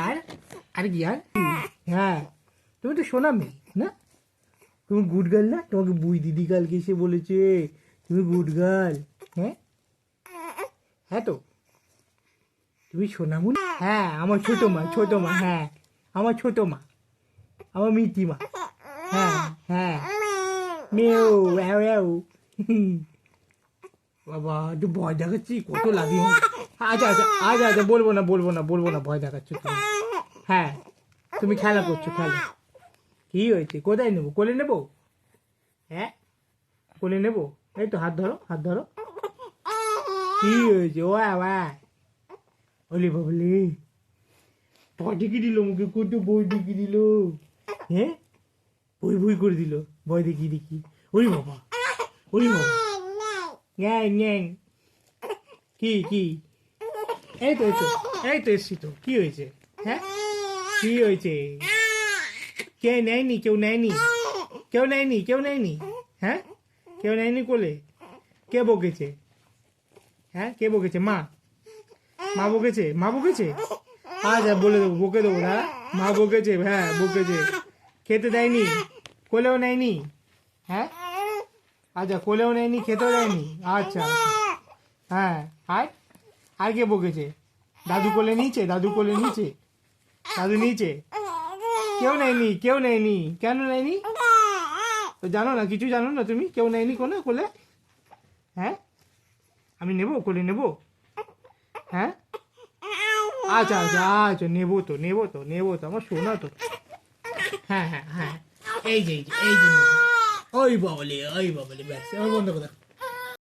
আর আর কি আর হ্যাঁ, তুমি তো শোনা মেয়ে না, তুমি গুড গার্ল না? তোমাকে বুই দিদি কালকে এসে বলেছে তুমি গুড গার্ল। হ্যাঁ হ্যাঁ তো তুমি সোনামুনি। হ্যাঁ আমার ছোট মা, ছোট মা, হ্যাঁ আমার ছোট মা, আমার মিটি মা। হ্যাঁ হ্যাঁ মেও অ্যাও অ্যাও। বাবা একটু ভয় দেখাচ্ছি, কত লাগে। আচ্ছা আচ্ছা আচ্ছা আচ্ছা বলবো না বলবো না বলবো না, ভয় দেখাচ্ছ তুমি। হ্যাঁ তুমি খেলা করছো, খেলা। কি হয়েছে, কোথায় নেবো, কোলে নেবো? হ্যাঁ কোলে নেবো, এই তো হাত ধরো হাত ধরো। কি হয়েছে ও আবার ওলি বাবলি, ভয় দেখিয়ে দিল মুখে, কত বই দেখিয়ে দিল। হ্যাঁ বই বই করে দিল, ভয় দেখিয়ে দেখি। ওই বাবা ওই বাবা, গ্যাং গ্যাং। কি কি এই তো এই তো এই তো এসছি তো, কি হয়েছে? হ্যাঁ কি হয়েছে? কে নেয়নি, কেউ নেয়নি, কেউ নেয়নি, কেউ নেয়নি। হ্যাঁ কেউ নেয়নি কোলে, কে বকেছে? হ্যাঁ কে বকেছে? মা, মা বকেছে, মা বকেছে। আচ্ছা বলে দেবো, বকে দেবো না, মা বকেছে, হ্যাঁ বকেছে। খেতে দেয়নি, কোলেও নেয়নি। হ্যাঁ আচ্ছা কোলেও নেয়নি, খেতেও দেয়নি। আচ্ছা হ্যাঁ আর আর কে বকেছে? দাদু কোলে নিচে, দাদু কোলে নিচে, দাদু নিচে। কেউ নেয়নি, কেউ নেয়নি, কেন নেয়নি? তো জানো না, কিছু জানো না তুমি, কেউ নেয়নি কোলে কোলে। হ্যাঁ আমি নেবো, কোলে নেবো? হ্যাঁ আচ্ছা আচ্ছা আচ্ছা নেবো তো নেবো তো নেবো তো, আমার শোনা তো। হ্যাঁ হ্যাঁ হ্যাঁ এই যে এই যে এই যে নেবো। ওই বাবলে ওই বাবলে, ব্যাস এবার বন্ধ করে দাও।